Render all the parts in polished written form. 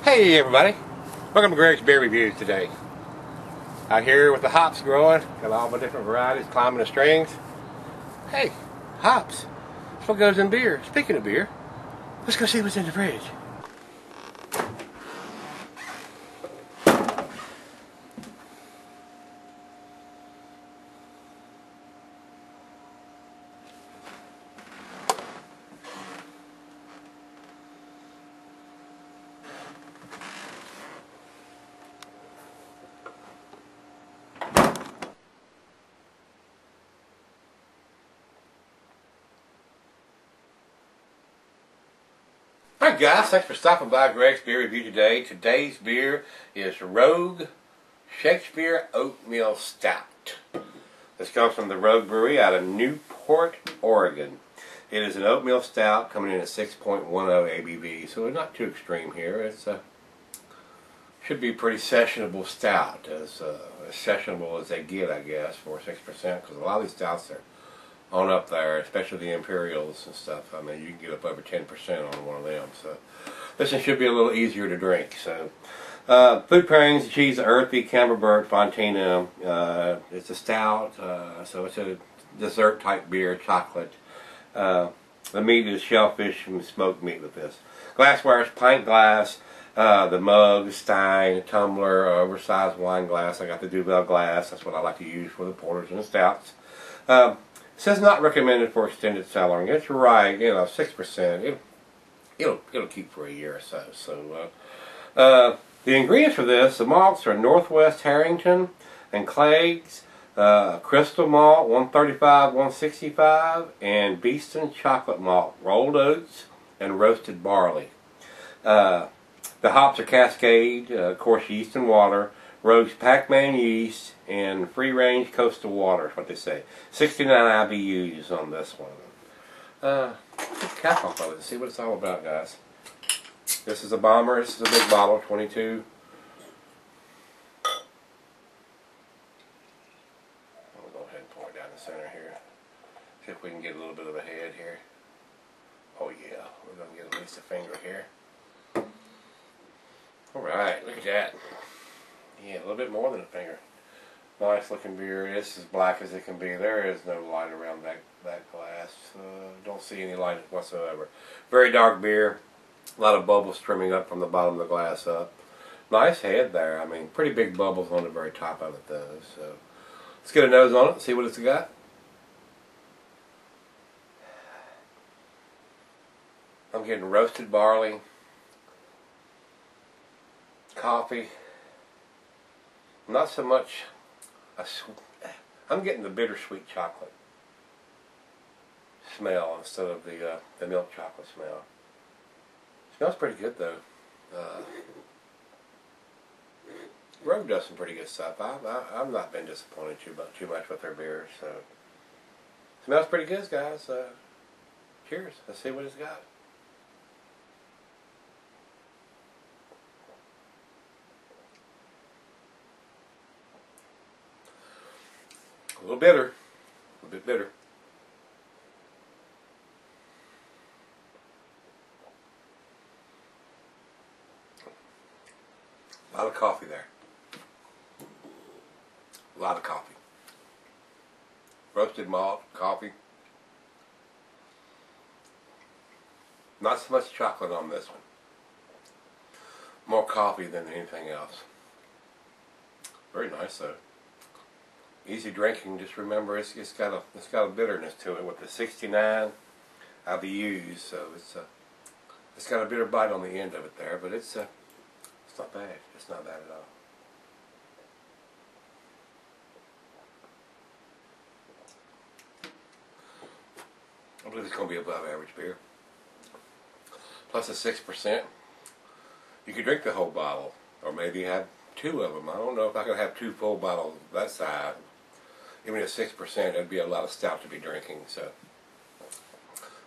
Hey everybody, welcome to Greg's Beer Reviews today. Out here with the hops growing, got all the different varieties climbing the strings. Hey, hops, that's what goes in beer. Speaking of beer, let's go see what's in the fridge. Alright guys, thanks for stopping by Greg's Beer Review today. Today's beer is Rogue Shakespeare Oatmeal Stout. This comes from the Rogue Brewery out of Newport, Oregon. It is an oatmeal stout coming in at 6.10 ABV, so it's not too extreme here. It's should be pretty sessionable stout, as sessionable as they get, I guess, for 6%, because a lot of these stouts are on up there, especially the Imperials and stuff. I mean, you can get up over 10% on one of them. So this one should be a little easier to drink. So food pairings: cheese, earthy, Camembert, Fontina. It's a stout, so it's a dessert type beer, chocolate. The meat is shellfish and smoked meat with this. Glassware is pint glass. The mug, stein, tumbler, oversized wine glass. I got the Duvel glass. That's what I like to use for the porters and the stouts. It says not recommended for extended cellaring. It's right, 6%. It'll keep for a year or so. So the ingredients for this: the malts are Northwest Harrington and Clegg's, Crystal Malt 135, 165, and Beeston Chocolate Malt, rolled oats, and roasted barley. The hops are Cascade, coarse yeast and water, Rogue's Pac-Man yeast, and free-range coastal water is what they say. 69 IBUs on this one. Take the cap off of it and see what it's all about, guys. This is a bomber. This is a big bottle, 22. I'll go ahead and pour it down the center here. See if we can get a little bit of a head here. Oh yeah, we're going to get at least a finger here. Alright, look at that. Yeah, a little bit more than a finger. Nice looking beer. It's as black as it can be. There is no light around that glass. Don't see any light whatsoever. Very dark beer. A lot of bubbles trimming up from the bottom of the glass up. Nice head there. I mean, pretty big bubbles on the very top of it though. So let's get a nose on it and see what it's got. I'm getting roasted barley, coffee. Not so much I'm getting the bittersweet chocolate smell instead of the milk chocolate smell. Smells pretty good though. Rogue does some pretty good stuff. I've not been disappointed too much with their beers. So smells pretty good, guys. Cheers. Let's see what it's got. A little bitter, a little bit bitter. A lot of coffee there. A lot of coffee. Roasted malt, coffee. Not so much chocolate on this one. More coffee than anything else. Very nice though. Easy drinking. Just remember, it's got a bitterness to it with the 69 IBUs, so it's got a bitter bite on the end of it there, but it's not bad. It's not bad at all. I believe it's going to be above average beer. Plus a 6%. You could drink the whole bottle, or maybe have two of them. I don't know if I could have two full bottles that size. Even at 6%, it'd be a lot of stout to be drinking. So,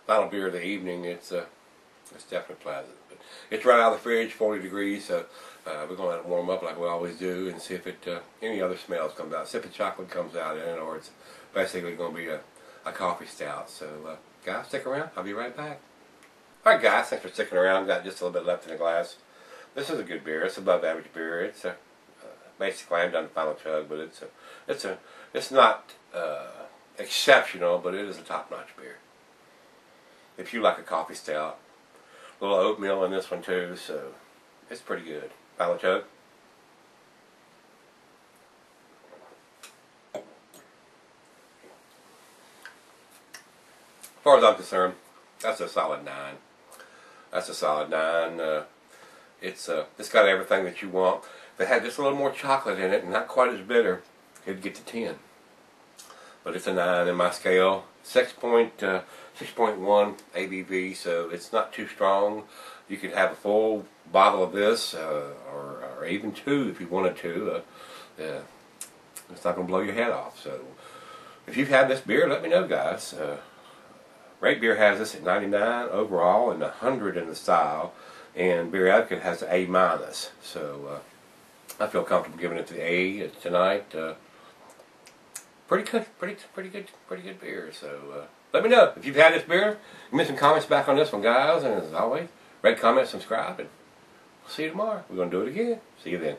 final beer of the evening. It's definitely pleasant. But it's right out of the fridge, 40 degrees. So we're going to let it warm up like we always do, and see if any other smells come out. Sip of chocolate comes out in it, or it's basically going to be a coffee stout. So, guys, stick around. I'll be right back. All right, guys, thanks for sticking around. Got just a little bit left in the glass. This is a good beer. It's above average beer. It's a basically I haven't done the final chug, but it's not exceptional, but it is a top-notch beer. If you like a coffee stout, a little oatmeal in this one too, so it's pretty good. Final chug. As far as I'm concerned, that's a solid 9. That's a solid 9. It's got everything that you want. If it had just a little more chocolate in it and not quite as bitter, it'd get to 10. But it's a 9 in my scale. 6.1 ABV, so it's not too strong. You could have a full bottle of this, or even 2 if you wanted to. It's not going to blow your head off. So if you've had this beer, let me know, guys. Rate Beer has this at 99 overall and 100 in the style, and Beer Advocate has an A-. So I feel comfortable giving it the A tonight. Pretty good beer. So let me know if you've had this beer. Give me some comments back on this one, guys. And as always, rate, comment, subscribe, and we'll see you tomorrow. We're going to do it again. See you then.